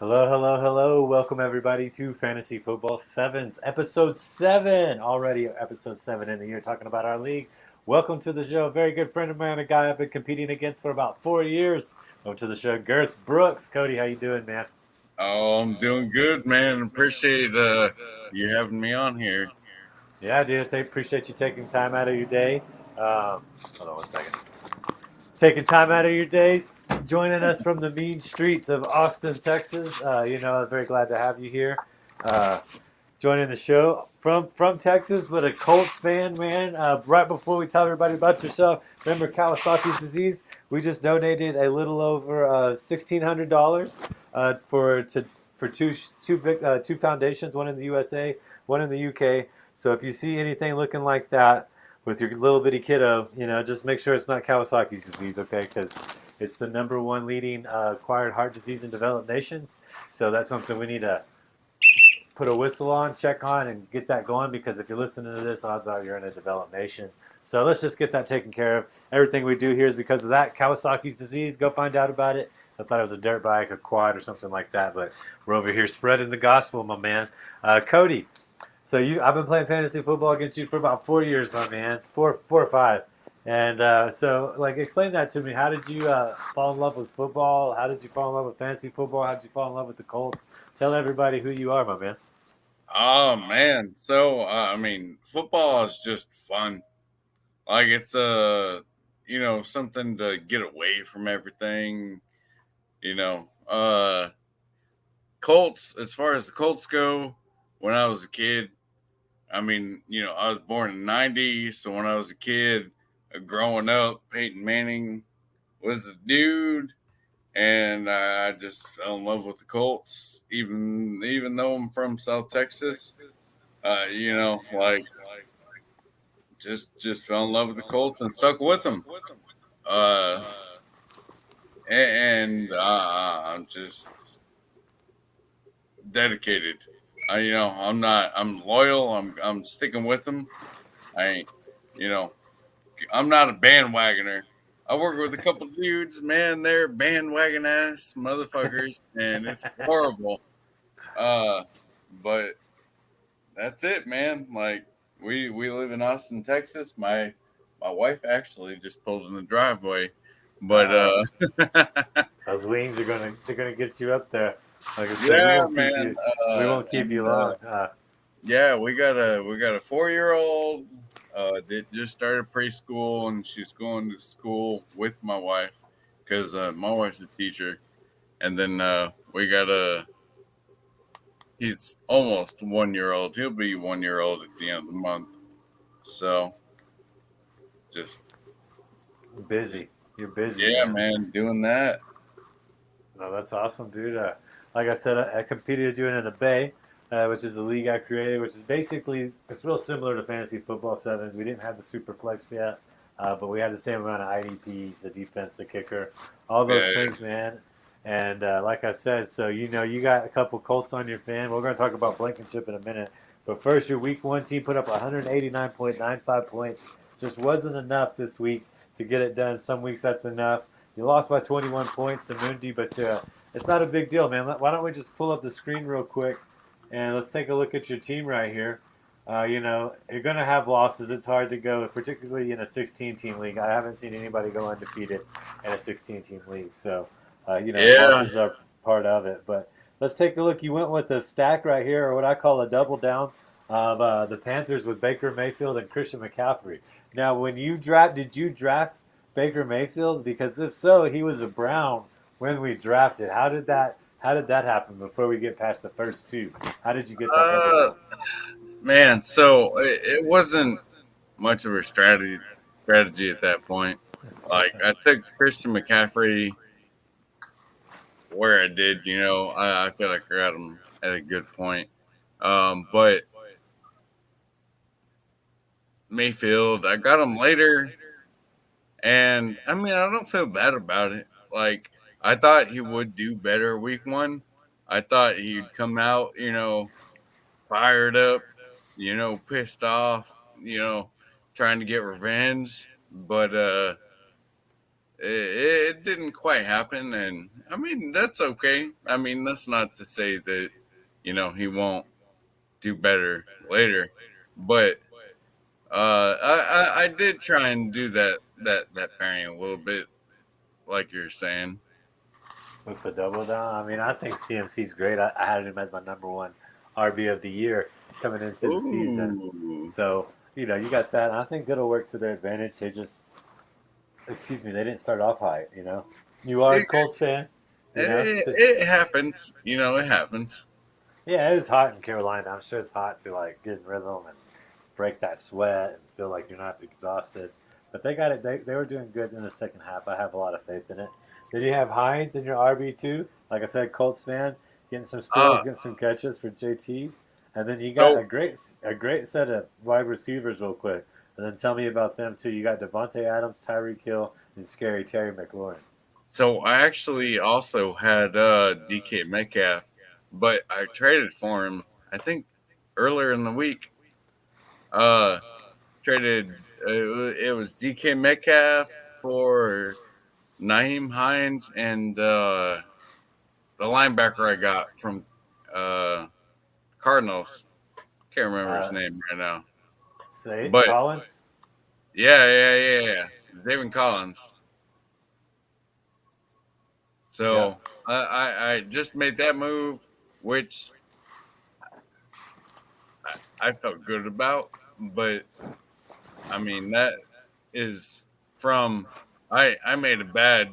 Hello, hello, hello. Welcome everybody to Fantasy Football Sevens, episode 7. Already episode 7 in the year talking about our league. Welcome to the show. A very good friend of mine, a guy I've been competing against for about 4 years. Welcome to the show, Girth Brooks. Cody, how you doing, man? Oh, I'm doing good, man. Appreciate you having me on here. Yeah, dude. I appreciate you taking time out of your day. Hold on one second. Taking time out of your day, joining us from the mean streets of Austin, Texas. I'm very glad to have you here. Uh, Joining the show from Texas, but a Colts fan, man. Right before we tell everybody about yourself, remember Kawasaki's disease? We just donated a little over $1,600 for two foundations, one in the USA, one in the UK. So if you see anything looking like that with your little bitty kiddo, just make sure it's not Kawasaki's disease, okay? Because it's the number one leading acquired heart disease in developed nations. So that's something we need to put a whistle on, check on, and get that going because if you're listening to this, odds are you're in a developed nation. So let's just get that taken care of. Everything we do here is because of that. Kawasaki's disease, go find out about it. I thought it was a dirt bike, a quad, or something like that, but we're over here spreading the gospel, my man. Cody, I've been playing fantasy football against you for about 4 years, my man, four or five. And explain that to me. How did you fall in love with football? How did you fall in love with fantasy football? How did you fall in love with the Colts? Tell everybody who you are, my man. Oh man, football is just fun. Like it's something to get away from everything. You know, Colts. As far as the Colts go, when I was a kid, I was born in '90, so when I was a kid, growing up, Peyton Manning was the dude. And I just fell in love with the Colts, even though I'm from South Texas. Just fell in love with the Colts and stuck with them. Uh, I'm just dedicated. I'm loyal. I'm sticking with them. I ain't, you know, I'm not a bandwagoner. I work with a couple dudes, man. They're bandwagon ass motherfuckers, and it's horrible. Uh, but that's it, man. Like we live in Austin, Texas. My wife actually just pulled in the driveway, but Uh, those wings are they're gonna get you up there. Like I said, yeah, man. we won't keep you And long. yeah, we got a 4 year old that just started preschool, and she's going to school with my wife because my wife's a teacher, and then we got a he's almost 1 year old. He'll be 1 year old at the end of the month. So just just Busy. You're busy, yeah, man. man, doing that. No, that's awesome, dude. Like I said, I competed doing it in the Bay, which is the league I created, which is basically it's real similar to fantasy football sevens. We didn't have the super flex yet, but we had the same amount of IDPs, the defense, the kicker, all those Yeah, things, man. And like I said, so you got a couple Colts on your fan. We're going to talk about Blankenship in a minute, but first, your Week 1 team put up 189.95 points. Just wasn't enough this week to get it done. Some weeks that's enough. You lost by 21 points to Mundi, but it's not a big deal, man. Why don't we just pull up the screen real quick and let's take a look at your team right here. You're going to have losses. It's hard to go, particularly in a 16-team league. I haven't seen anybody go undefeated in a 16-team league. So, yeah. losses are part of it. But let's take a look. You went with a stack right here, or what I call a double down of the Panthers with Baker Mayfield and Christian McCaffrey. Now, did you draft Baker Mayfield? Because if so, he was a Brown when we drafted. How did that happen before we get past the first two? How did you get that double Uh, down? Man, so it wasn't much of a strategy at that point. Like I took Christian McCaffrey where I did. I feel like I got him at a good point. But Mayfield, I got him later, and I don't feel bad about it. Like I thought he would do better week 1. I thought he'd come out, fired up, pissed off, trying to get revenge. But it didn't quite happen, and I mean that's okay. I mean that's not to say that he won't do better later, but I did try and do that pairing a little bit, like you're saying. With the double down. I mean, I think CMC's great. I had him as my number one RB of the year coming into the season. Ooh, So, you got that. And I think that'll work to their advantage. They just, excuse me, they didn't start off high, You are a it, Colts fan, Just, it happens. It happens. yeah, it was hot in Carolina. I'm sure it's hot to, like, get in rhythm and break that sweat and feel like you're not exhausted. But they got it. They were doing good in the second half. I have a lot of faith in it. Did you have Hines in your RB too? Like I said, Colts fan, getting some spills, Uh, getting some catches for JT, and then you got so a great set of wide receivers real quick. And then tell me about them too. You got Devontae Adams, Tyreek Hill, and Scary Terry McLaurin. so I actually also had DK Metcalf, but I traded for him. I think earlier in the week. Uh, Traded. It was DK Metcalf for Naeem Hines and the linebacker I got from uh, Cardinals. Can't remember his Uh, name right now, say but Collins. yeah. David Collins. Yeah. So I just made that move, which I felt good about. But I mean that is from I made a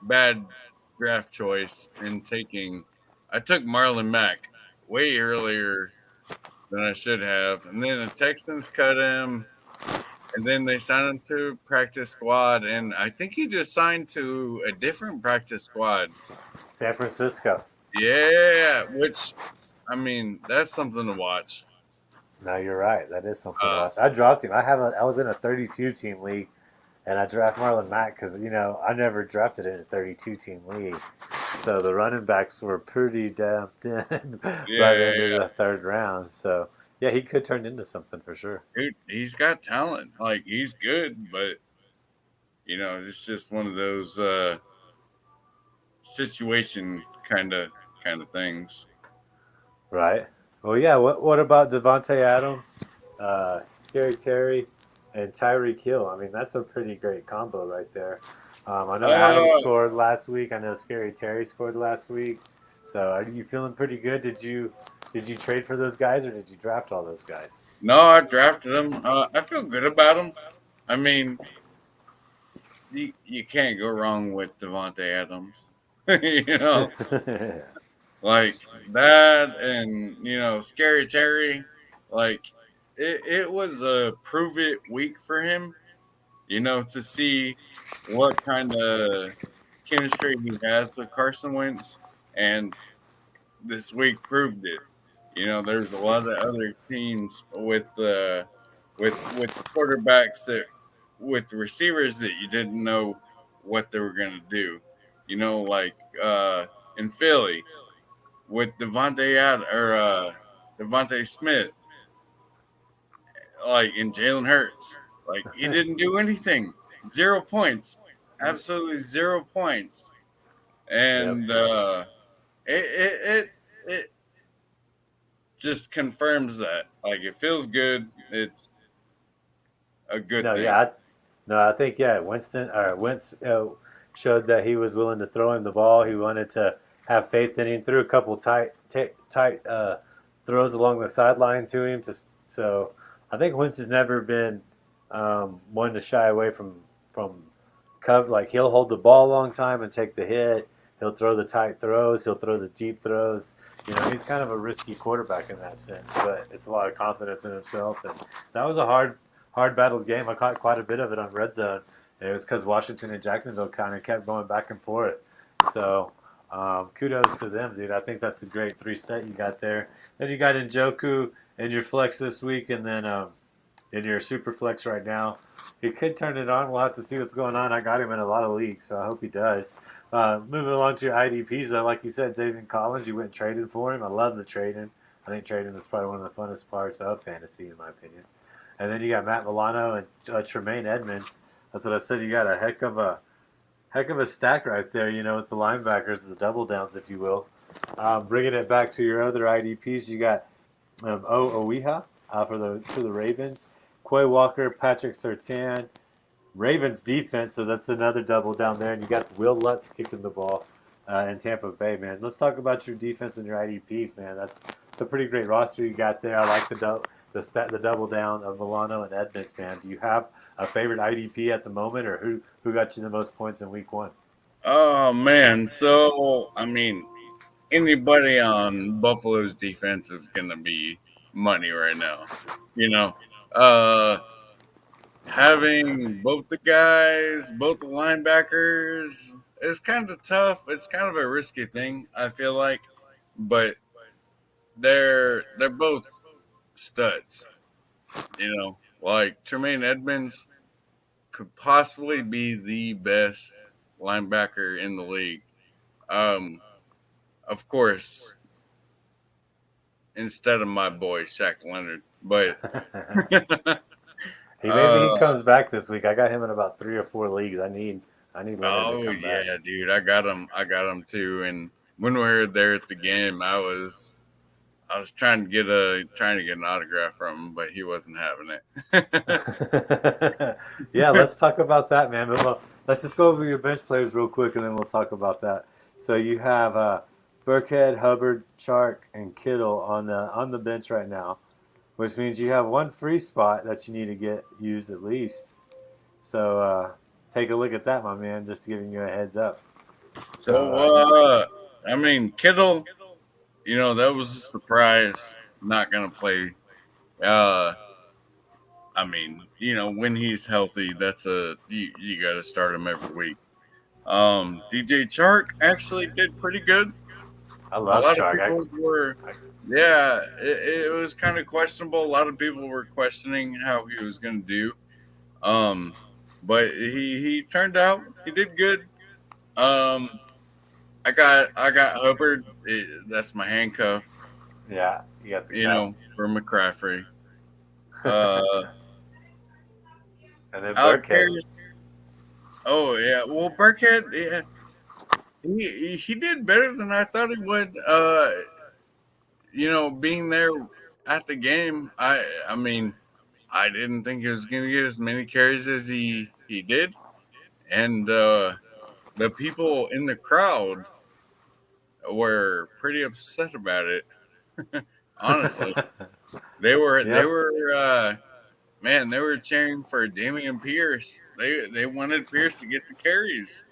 bad draft choice in taking. I took Marlon Mack way earlier than I should have, and then the Texans cut him, and then they signed him to practice squad, and I think he just signed to a different practice squad. San Francisco. Yeah, which I mean that's something to watch. No, you're right. That is something to Uh, watch. I dropped him. I was in a 32 team league, and I draft Marlon Mack because I never drafted in a 32 team league. So the running backs were pretty damn thin by the end of yeah, the third round. So yeah, he could turn into something for sure. dude, he's got talent. Like he's good, but it's just one of those situation kind of things. Right. Well, yeah. What about Devonte Adams, Scary Terry, and Tyreek Hill? I mean, that's a pretty great combo right there. I know Adams Uh, scored last week. I know Scary Terry scored last week. So are you feeling pretty good? Did you trade for those guys or did you draft all those guys? no, I drafted him. I feel good about him. I mean, you can't go wrong with Devonte Adams. you know, like that, and Scary Terry. Like it was a prove it week for him. To see what kind of chemistry he has with Carson Wentz, and this week proved it. There's a lot of other teams with quarterbacks that with receivers that you didn't know what they were going to do. Like in Philly with Devontae Smith, like in Jalen Hurts, like he didn't do anything. 0 points, absolutely 0 points, Yep. and it just confirms that. Like it feels good. It's a good No, thing. yeah, no, I think yeah. Wentz showed that he was willing to throw him the ball. He wanted to have faith in him. Threw a couple tight throws along the sideline to him. So I think Wentz has never been one to shy away from cover. Like he'll hold the ball a long time and take the hit. He'll throw the tight throws. He'll throw the deep throws. He's kind of a risky quarterback in that sense, but it's a lot of confidence in himself. And that was a hard battled game. I caught quite a bit of it on Red Zone. And it was because Washington and Jacksonville kind of kept going back and forth. So kudos to them, dude. I think that's a great three set you got there. Then you got Njoku in your flex this week, and then in your super flex right now. He could turn it on. We'll have to see what's going on. I got him in a lot of leagues, so I hope he does. Moving along to your IDPs, though, like you said, Xavier Collins, you went and traded for him. I love the trading. I think trading is probably one of the funnest parts of fantasy, in my opinion. And then you got Matt Milano and Tremaine Edmonds. That's what I said. You got a Heck of a stack right there, with the linebackers, the double downs, if you will. Bringing it back to your other IDPs, you got Owiha for the Ravens, Quay Walker, Patrick Surtain, Ravens defense, so that's another double down there, and you got Will Lutz kicking the ball in Tampa Bay, man. Let's talk about your defense and your IDPs, man. That's a pretty great roster you got there. I like the double down of Milano and Edmonds, man. Do you have a favorite IDP at the moment, or who got you the most points in Week 1? Oh man, so I mean, anybody on Buffalo's defense is gonna be money right now. You know, uh, having both the guys, both the linebackers, is kind of tough. It's kind of a risky thing, I feel like, but they're both studs. Like Tremaine Edmonds could possibly be the best linebacker in the league. Um, of course, instead of my boy Shaq Leonard, but Maybe he uh, comes back this week. I got him in about 3 or 4 leagues. I need Leonard to oh come back. yeah, dude, I got him too. And when we were there at the game, I was trying to get an autograph from him, but he wasn't having it. Yeah, let's talk about that, man. But let's just go over your bench players real quick, and then we'll talk about that. So you have Burkhead, Hubbard, Chark, and Kittle on the bench right now, which means you have one free spot that you need to get used at least. So take a look at that, my man. Just giving you a heads up. So I mean, Kittle, that was a surprise. Not gonna play. Uh, I mean, when he's healthy, you got to start him every week. DJ Chark actually did pretty good. I A love lot of Chark. people were, yeah, it was kind of questionable. A lot of people were questioning how he was going to do. Um, but he turned out he did good. Um, I got Hubbard. That's my handcuff. Yeah, you got the cup. For McCaffrey. Uh, And then out Burkhead. there. Oh yeah. Well, Burkhead, yeah, he did better than I thought he would. Being there at the game, I mean, I didn't think he was going to get as many carries as he did, and the people in the crowd were pretty upset about it. Honestly, they were they Yep. were man, they were cheering for Damian Pierce. They wanted Pierce to get the carries.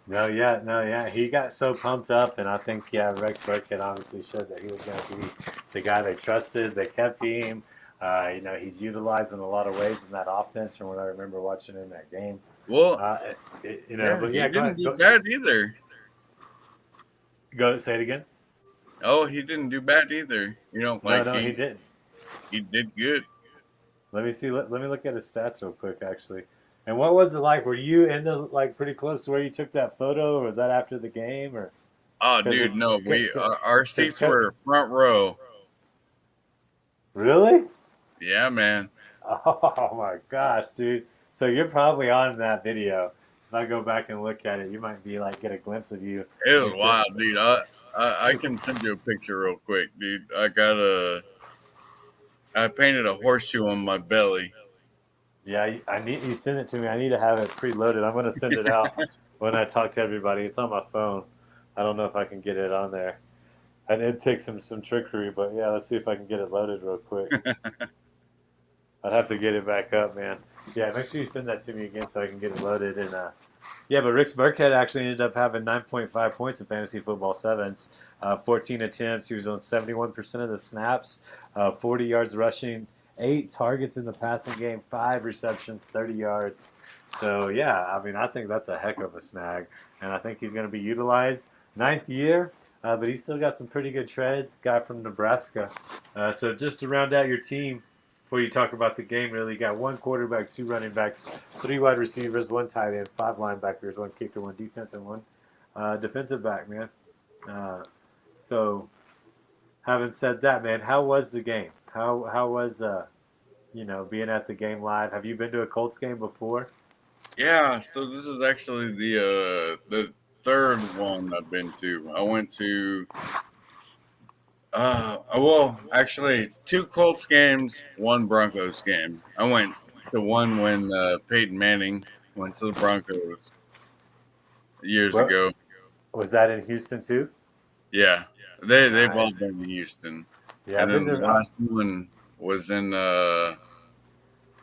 No, yeah, no, yeah. He got so pumped up, and I think, yeah, Rex Burkhead obviously showed that he was going to be the guy they trusted. They kept him. He's utilized in a lot of ways in that offense from what I remember watching in that game. Well, Uh, yeah, but he yeah, go didn't ahead. do Go, bad either. go say it again. Oh, he didn't do bad either. No, Like no, he he didn't. he did good. Let me see. Let me look at his stats real quick, actually. And what was it like? Were you in the like pretty close to where you took that photo, or was that after the game, or Oh, because dude, no, our seats because were front row. really? Yeah, man, Oh my gosh, dude. So you're probably on that video. If I go back and look at it, you might be like get a glimpse of you. it was With the, wild, dude. I can send you a picture real quick, dude. I painted a horseshoe on my belly. yeah, I need you send it to me. I need to have it preloaded. I'm gonna send it out when I talk to everybody. It's on my phone. I don't know if I can get it on there. And it takes some trickery, but yeah, let's see if I can get it loaded real quick. I'd have to get it back up, man. Yeah, make sure you send that to me again so I can get it loaded. And yeah, but Rick Burkhead actually ended up having 9.5 points in fantasy football sevens, 14 attempts. He was on 71% of the snaps, 40 yards rushing, 8 targets in the passing game, 5 receptions, 30 yards. So yeah, I mean, I think that's a heck of a snag, and I think he's going to be utilized. Ninth year, but he's still got some pretty good tread. Guy from Nebraska. So just to round out your team, before you talk about the game, really, you got one quarterback, 2 running backs, 3 wide receivers, 1 tight end, 5 linebackers, 1 kicker, 1 defense, and 1 defensive back, man. Uh, so, having said that, man, how was the game? How was being at the game live? Have you been to a Colts game before? Yeah, so this is actually the third one I've been to. I went to well, actually, two Colts games, one Broncos game. I went to one when Peyton Manning went to the Broncos years What ago. was that in Houston too? Yeah, they've Nice. all been in Houston, Yeah, and I've been then the to. last one was in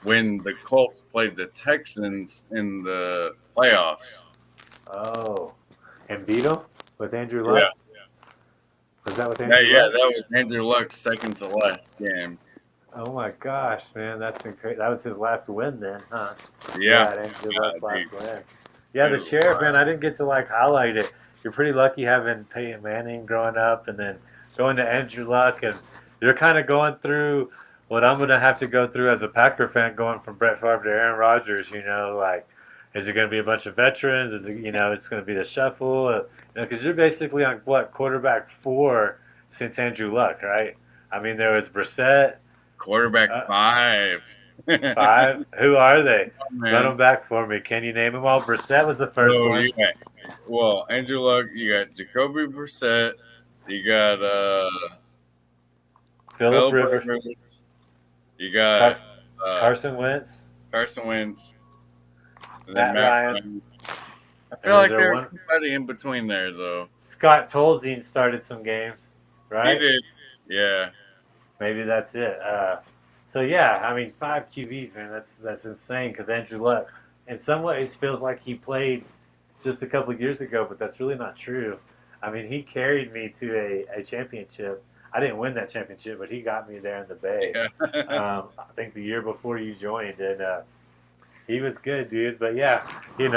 when the Colts played the Texans in the playoffs. Oh, and beat him with Andrew Yeah, Luck. Was that with that, Andrew yeah, Luck? that was Andrew Luck's second to last game. Oh my gosh, man, that's incredible. That was his last win then, huh? Yeah, Yeah, Andrew yeah, Luck's last dude, win. Yeah, it the was sheriff, man, wild. I didn't get to like highlight it. You're pretty lucky having Peyton Manning growing up and then going to Andrew Luck, and you're kind of going through what I'm gonna have to go through as a Packer fan, going from Brett Favre to Aaron Rodgers. Like, is it gonna be a bunch of veterans? Is it, it's gonna be the shuffle? Because you're basically on what quarterback four since Andrew Luck, right? I mean, there was Brissett. Quarterback Uh, five. Five? Who are they? Run them Man. back for me. Can you name them all? Brissett was the first So one. you got Andrew Luck, you got Jacoby Brissett, you got Philip Philip Rivers, Rivers, you got Car- uh, Carson Wentz, Carson Wentz, and then Matt Matt Ryan, Ryan. I and feel was like there there's one? somebody in between there though. Scott Tolzien started some games, He right? did, yeah. Maybe that's it. So yeah, I mean, five QBs, man. That's insane. Because Andrew Luck, in some ways, feels like he played just a couple of years ago, but that's really not true. I mean, he carried me to a championship. I didn't win that championship, but he got me there in the Bay. Yeah. I think the year before you joined, and he was good, dude. But yeah,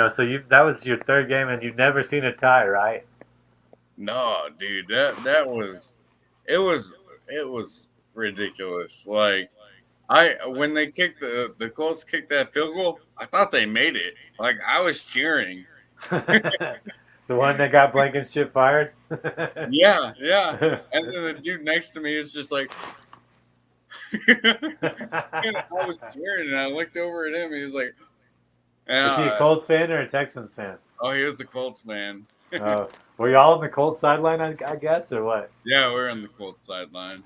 so that was your third game, and you've never seen a tie, right? No, dude, it was ridiculous. Like I when they kicked the Colts kicked that field goal, I thought they made it. Like I was cheering. The one that got Blankenship fired. Yeah, yeah. And then the dude next to me is just like, and I was cheering, and I looked over at him. He was like, Is he a uh, Colts fan or a Texans fan? "Oh, he was the Colts man." Uh, were y'all on the Colts sideline, I guess, or what? Yeah, we're on the Colts sideline.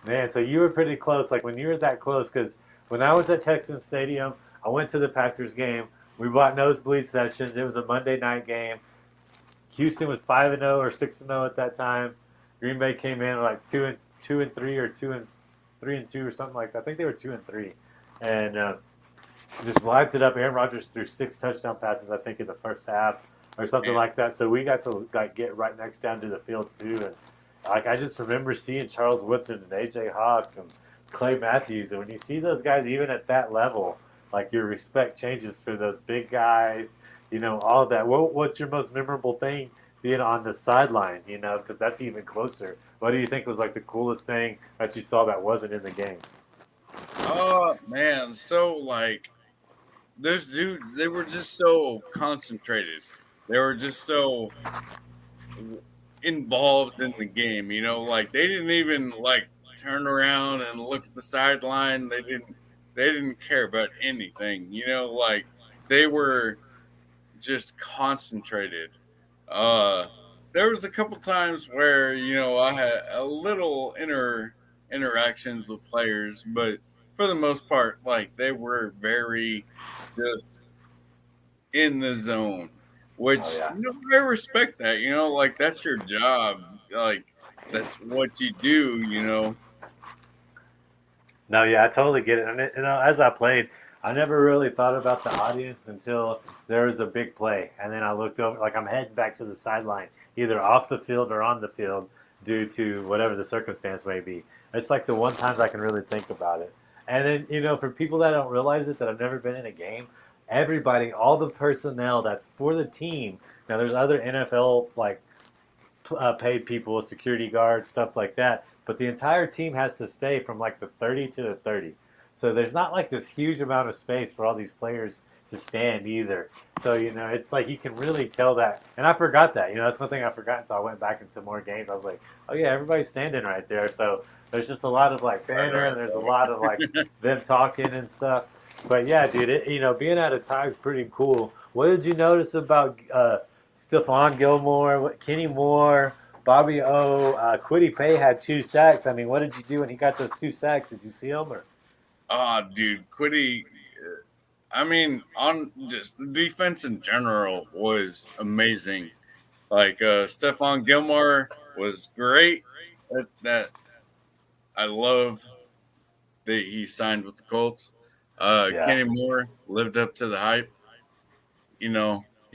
Man, so you were pretty close. Like when you were that close, because when I was at Texans Stadium, I went to the Packers game. We bought nosebleed sections. It was a Monday night game. Houston was 5-0 or 6-0 at that time. Green Bay came in like 2-3 or 2-3-2 or something like that. I think they were 2-3, and just lights it up. Aaron Rodgers threw 6 touchdown passes, I think, in the first half or something Man, like that. So we got to like get right next down to the field too, and like I just remember seeing Charles Woodson and AJ Hawk and Clay Matthews, and when you see those guys even at that level, like your respect changes for those big guys. All of that. What's your most memorable thing being on the sideline? Because that's even closer. What do you think was like the coolest thing that you saw that wasn't in the game? oh man, so like those dudes, they were just so concentrated. They were just so involved in the game, like they didn't even like turn around and look at the sideline. They didn't care about anything, like they were just concentrated. Uh there was a couple times where, I had a little interactions with players, but for the most part, like they were very just in the zone, Oh which yeah. I respect that. Like that's your job. Like that's what you do. No, yeah, I totally get it. And as I played, I never really thought about the audience until there was a big play, and then I looked over, like I'm heading back to the sideline, either off the field or on the field, due to whatever the circumstance may be. It's like the one times I can really think about it. And then for people that don't realize it, that have never been in a game, everybody, all the personnel that's for the team. Now, there's other NFL like paid people, security guards, stuff like that. But the entire team has to stay from like the 30 to the 30. So there's not like this huge amount of space for all these players to stand either. So, it's like you can really tell that. And I forgot that. That's one thing I forgot until I went back into more games. I was like, oh, yeah, everybody's standing right there. So there's just a lot of like Right, banner right, and there's a lot of like them talking and stuff. But yeah, dude, being out of tie is pretty cool. What did you notice about Stephon Gilmore, Kenny Moore, Bobby O, Quiddy Pay had 2 sacks. I mean, what did you do when he got those 2 sacks? Did you see them or? Oh, dude, Quiddy. I mean, on just the defense in general was amazing. Like Stephon Gilmore was great. That I love that he signed with the Colts. Yeah, Kenny Moore lived up to the hype. He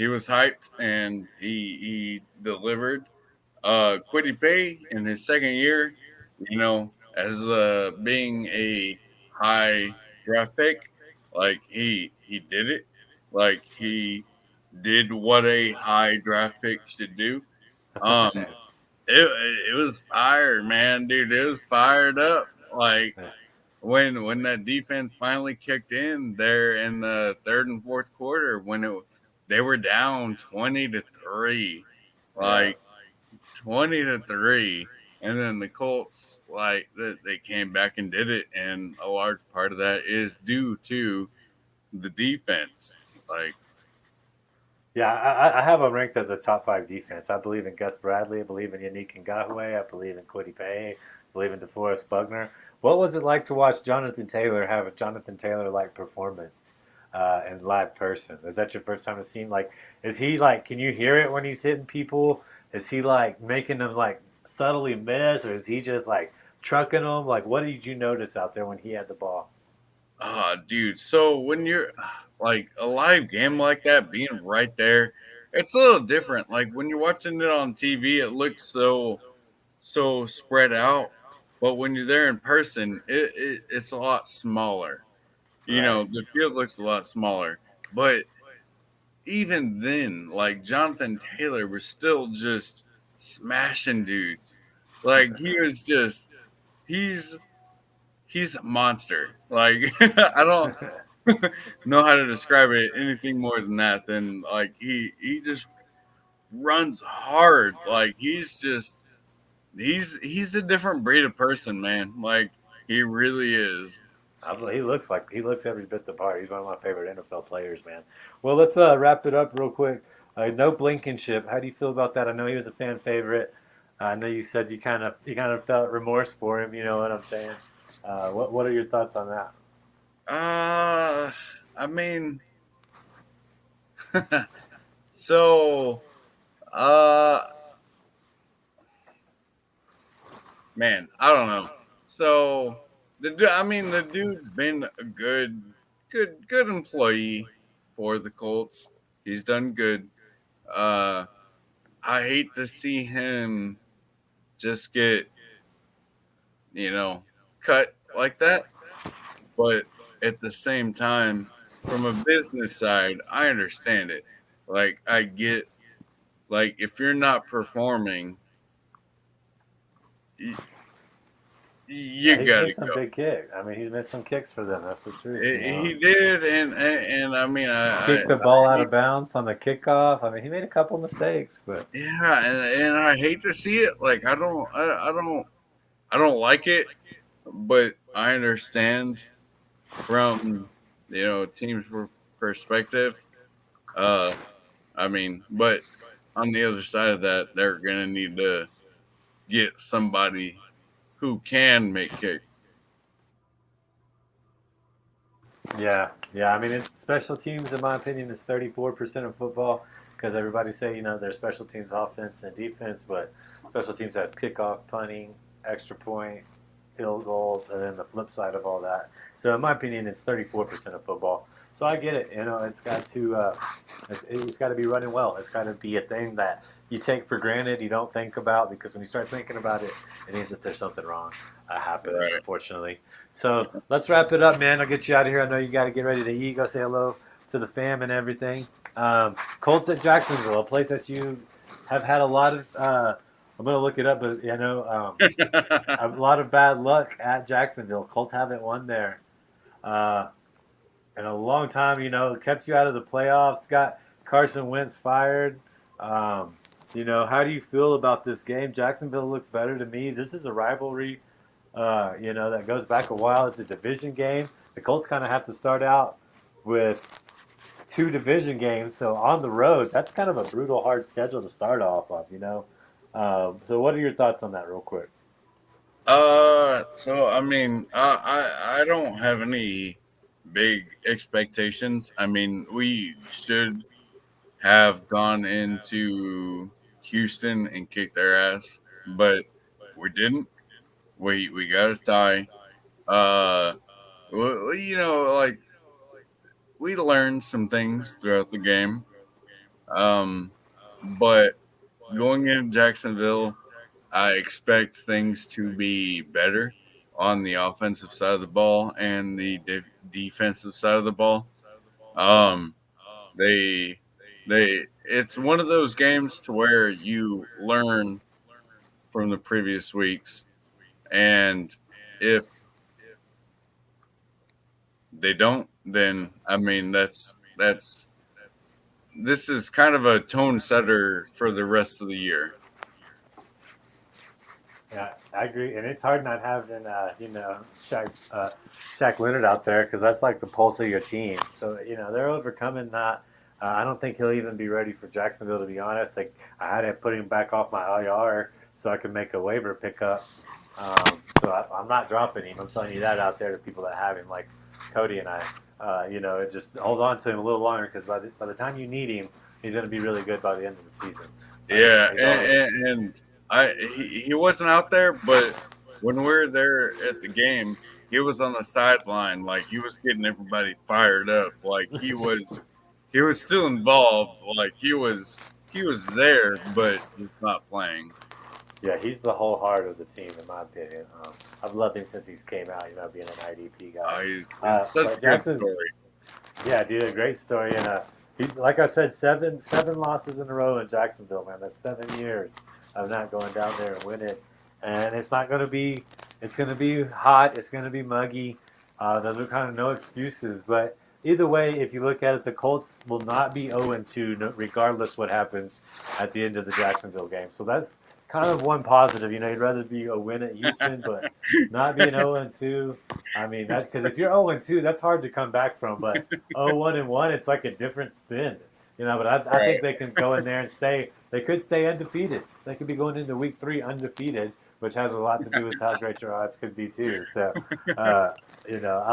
was hyped and he delivered. Quiddy Pay in his second year, as being a high draft pick, like he did it. Like he did what a high draft pick should do. Um, it was fire, man, dude. It was fired up. Like when that defense finally kicked in there in the third and fourth quarter, they were down 20-3, yeah. like 20-3, and then the Colts they came back and did it, and a large part of that is due to the defense. Like, Yeah, I have him ranked as a top 5 defense. I believe in Gus Bradley. I believe in Yannick Ngakoue. I believe in Quiddy Pay. I believe in DeForest Buckner. What was it like to watch Jonathan Taylor have a Jonathan Taylor-like performance in live person? Is that your first time to see him? Like, is he like? Can you hear it when he's hitting people? Is he like making them like subtly miss, or is he just like trucking them? Like, what did you notice out there when he had the ball? dude. So when you're like a live game like that, being right there, it's a little different. Like when you're watching it on TV, it looks so spread out, but when you're there in person, it's a lot smaller. Right. The field looks a lot smaller, but even then, like Jonathan Taylor was still just smashing dudes. Like he's he's a monster. Like I don't know how to describe it anything more than that. Than like he just runs hard. Like he's a different breed of person, man. Like he really is. He looks every bit the part. He's one of my favorite NFL players, man. Well, let's wrap it up real quick. No Blankenship. How do you feel about that? I know he was a fan favorite. I know you said you kind of felt remorse for him. You know what I'm saying? What are your thoughts on that? I mean, so uh, man, I don't know. So the dude's been a good employee for the Colts. He's done good. Uh, I hate to see him just get cut like that, but at the same time, from a business side, I understand it. Like I get, like if you're not performing, you, Yeah, you he's gotta missed some go. big kicks. I mean, he's missed some kicks for them. That's the truth. He did, and I mean, Kicked the ball out of bounds on the kickoff. I mean, he made a couple mistakes, but yeah, and I hate to see it. Like I don't like it, but I understand from team's perspective. Uh, I mean, but on the other side of that, they're gonna need to get somebody who can make kicks. yeah, yeah. I mean, it's special teams, in my opinion, is 34% of football because everybody say there's special teams offense and defense, but special teams has kickoff, punting, extra point, field goal, and then the flip side of all that. So, in my opinion, it's 34% of football. So I get it. It's got to be running well. It's got to be a thing that you take for granted, you don't think about because when you start thinking about it, it means that there's something wrong happening, Right. unfortunately. So let's wrap it up, man. I'll get you out of here. I know you got to get ready to eat. Go say hello to the fam and everything. Colts at Jacksonville, a place that you have had a lot of. I'm gonna look it up, but a lot of bad luck at Jacksonville. Colts haven't won there uh, in a long time. It kept you out of the playoffs. Got Carson Wentz fired. Um, how do you feel about this game? Jacksonville looks better to me. This is a rivalry that goes back a while. It's a division game. the Colts kind of have to start out with 2 division games. So on the road, that's kind of a brutal, hard schedule to start off of, you know. So what are your thoughts on that, real quick? So I mean, I don't have any big expectations. I mean, we should have gone into Houston and kicked their ass, but we didn't. We got a tie. Uh, like we learned some things throughout the game. Um, but going into Jacksonville, I expect things to be better on the offensive side of the ball and the defensive side of the ball. Um, they it's one of those games to where you learn from the previous weeks, and if they don't, then I mean that's this is kind of a tone setter for the rest of the year. Yeah, I agree, and it's hard not having Shaq Leonard out there because that's like the pulse of your team. So they're overcoming that. I don't think he'll even be ready for Jacksonville, to be honest. Like I had to put him back off my IR so I could make a waiver pickup. I'm not dropping him. I'm telling you that out there to people that have him, like Cody and I. Just hold on to him a little longer because by the time you need him, he's going to be really good by the end of the season. Yeah, and he wasn't out there, but when we were there at the game, he was on the sideline, like he was getting everybody fired up, like he was still involved, like he was there, but he's not playing. Yeah, he's the whole heart of the team, in my opinion. I've loved him since he came out, being an IDP guy. It's such a good story. Yeah, dude, a great story. And like I said, seven losses in a row in Jacksonville, man. That's 7 years of not going down there and winning. And it's not going to be. It's going to be hot. It's going to be muggy. Those are kind of no excuses. But either way, if you look at it, the Colts will not be 0-2, regardless what happens at the end of the Jacksonville game. So that's kind of one positive. You'd rather be a win at Houston, but not being 0-2. I mean, that's because if you're 0-2, that's hard to come back from. But 0-1-1, it's like a different spin. But I think they can go in there and stay. They could stay undefeated. They could be going into week 3 undefeated, which has a lot to do with how great your odds could be too. So, I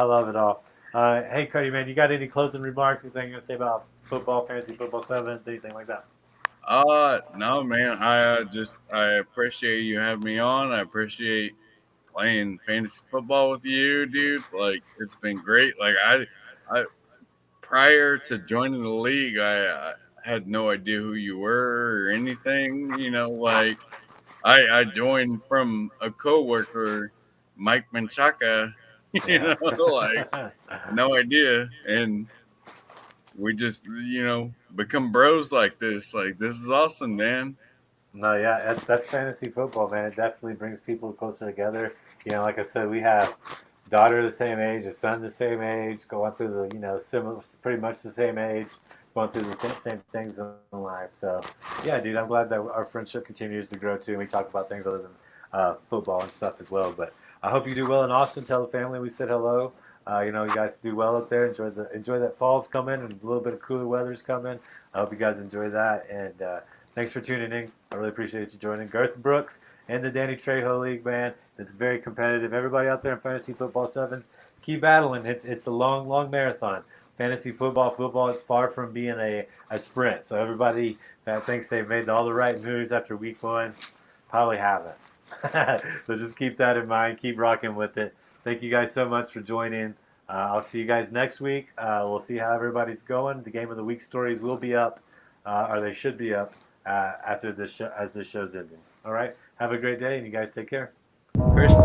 love it all. Hey, Cody, man, you got any closing remarks? Anything you gonna say about football, fantasy football sevens, anything like that? No, man. I appreciate you having me on. I appreciate playing fantasy football with you, dude. Like it's been great. Like I prior to joining the league, I had no idea who you were or anything. Like I joined from a coworker, Mike Menchaca. Yeah. Like no idea, and we just become bros like this. Like this is awesome, man. No, yeah, that's fantasy football, man. It definitely brings people closer together. Like I said, we have daughter the same age, a son the same age, going through the similar, pretty much the same age, going through the same things in life. So, yeah, dude, I'm glad that our friendship continues to grow too, and we talk about things other than football and stuff as well. But I hope you do well in Austin. Tell the family we said hello. You guys do well up there. Enjoy that fall's coming and a little bit of cooler weather's coming. I hope you guys enjoy that. And thanks for tuning in. I really appreciate you joining. Girth Brooks and the Danny Trejo League, man. It's very competitive. Everybody out there in fantasy football sevens, keep battling. It's a long, long marathon. Fantasy football is far from being a sprint. So everybody that thinks they've made all the right moves after week 1 probably haven't. So just keep that in mind. Keep rocking with it. Thank you guys so much for joining. I'll see you guys next week. We'll see how everybody's going. The Game of the Week stories will be up, or they should be up after this show, as this show's ending. All right. Have a great day, and you guys take care. Christian.